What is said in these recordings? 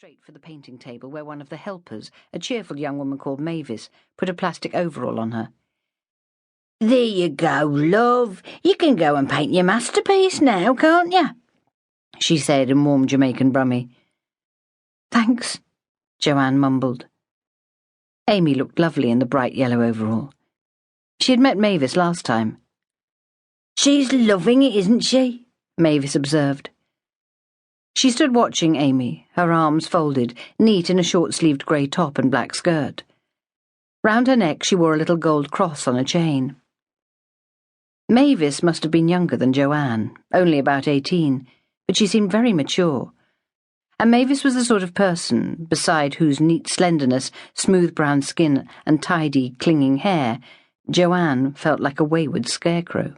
straight for the painting table where one of the helpers, a cheerful young woman called Mavis, put a plastic overall on her. "There you go, love. You can go and paint your masterpiece now, can't you?" she said in warm Jamaican Brummie. "Thanks," Joanne mumbled. Amy looked lovely in the bright yellow overall. She had met Mavis last time. "She's loving it, isn't she?" Mavis observed. She stood watching Amy, her arms folded, neat in a short-sleeved grey top and black skirt. Round her neck she wore a little gold cross on a chain. Mavis must have been younger than Joanne, only about 18, but she seemed very mature. And Mavis was the sort of person, beside whose neat slenderness, smooth brown skin and tidy, clinging hair, Joanne felt like a wayward scarecrow.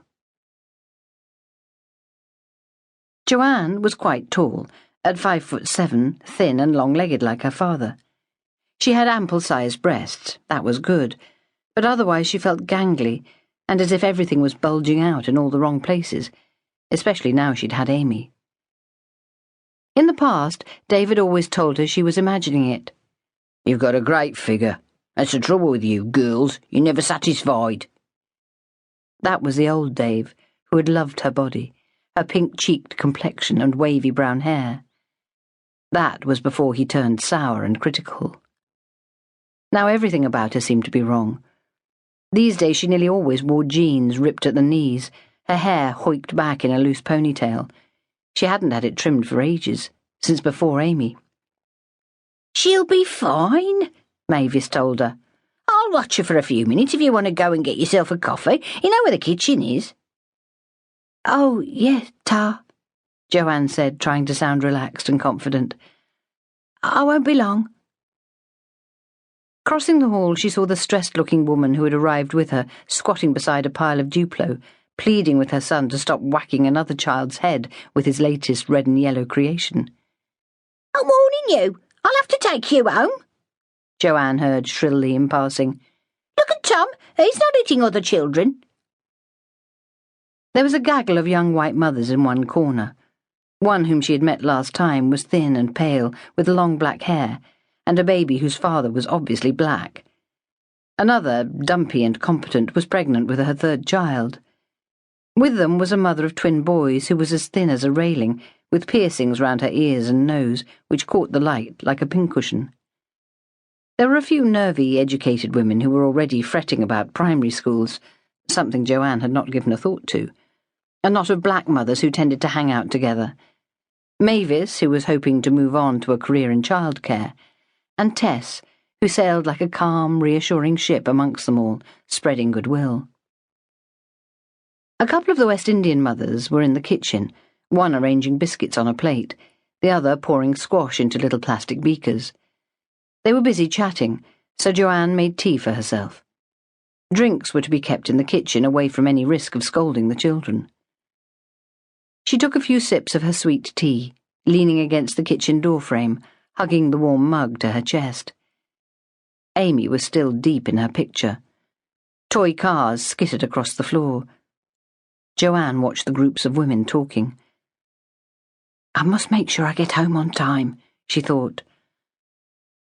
Joanne was quite tall, at 5'7", thin and long-legged like her father. She had ample-sized breasts, that was good, but otherwise she felt gangly, and as if everything was bulging out in all the wrong places, especially now she'd had Amy. In the past, David always told her she was imagining it. "You've got a great figure. That's the trouble with you, girls. You're never satisfied." That was the old Dave, who had loved her body, her pink-cheeked complexion and wavy brown hair. That was before he turned sour and critical. Now everything about her seemed to be wrong. These days she nearly always wore jeans ripped at the knees, her hair hoiked back in a loose ponytail. She hadn't had it trimmed for ages, since before Amy. "She'll be fine," Mavis told her. "I'll watch her for a few minutes if you want to go and get yourself a coffee. You know where the kitchen is." "Oh, yes, Ta," Joanne said, trying to sound relaxed and confident. "I won't be long." Crossing the hall, she saw the stressed-looking woman who had arrived with her, squatting beside a pile of Duplo, pleading with her son to stop whacking another child's head with his latest red and yellow creation. "I'm warning you. I'll have to take you home," Joanne heard shrilly in passing. "Look at Tom. He's not hitting other children." There was a gaggle of young white mothers in one corner. One whom she had met last time was thin and pale, with long black hair, and a baby whose father was obviously black. Another, dumpy and competent, was pregnant with her third child. With them was a mother of twin boys who was as thin as a railing, with piercings round her ears and nose, which caught the light like a pincushion. There were a few nervy, educated women who were already fretting about primary schools, something Joanne had not given a thought to. A knot of black mothers who tended to hang out together. Mavis, who was hoping to move on to a career in childcare, and Tess, who sailed like a calm, reassuring ship amongst them all, spreading goodwill. A couple of the West Indian mothers were in the kitchen, one arranging biscuits on a plate, the other pouring squash into little plastic beakers. They were busy chatting, so Joanne made tea for herself. Drinks were to be kept in the kitchen, away from any risk of scolding the children. She took a few sips of her sweet tea, leaning against the kitchen doorframe, hugging the warm mug to her chest. Amy was still deep in her picture. Toy cars skittered across the floor. Joanne watched the groups of women talking. "I must make sure I get home on time," she thought.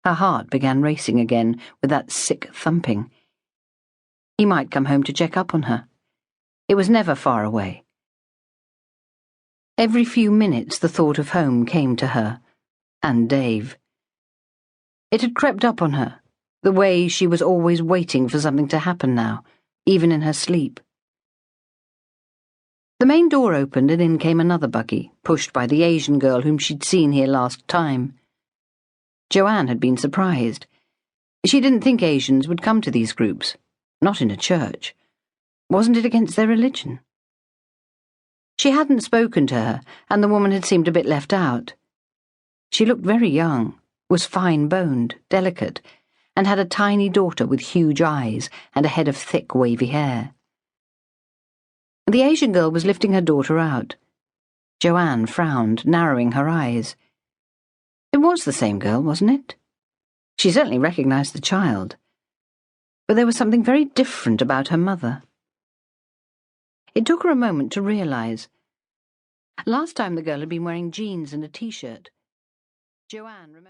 Her heart began racing again with that sick thumping. He might come home to check up on her. It was never far away. Every few minutes the thought of home came to her, and Dave. It had crept up on her, the way she was always waiting for something to happen now, even in her sleep. The main door opened and in came another buggy, pushed by the Asian girl whom she'd seen here last time. Joanne had been surprised. She didn't think Asians would come to these groups, not in a church. Wasn't it against their religion? She hadn't spoken to her, and the woman had seemed a bit left out. She looked very young, was fine-boned, delicate, and had a tiny daughter with huge eyes and a head of thick, wavy hair. The Asian girl was lifting her daughter out. Joanne frowned, narrowing her eyes. It was the same girl, wasn't it? She certainly recognized the child. But there was something very different about her mother. It took her a moment to realize. Last time the girl had been wearing jeans and a t-shirt. Joanne remembered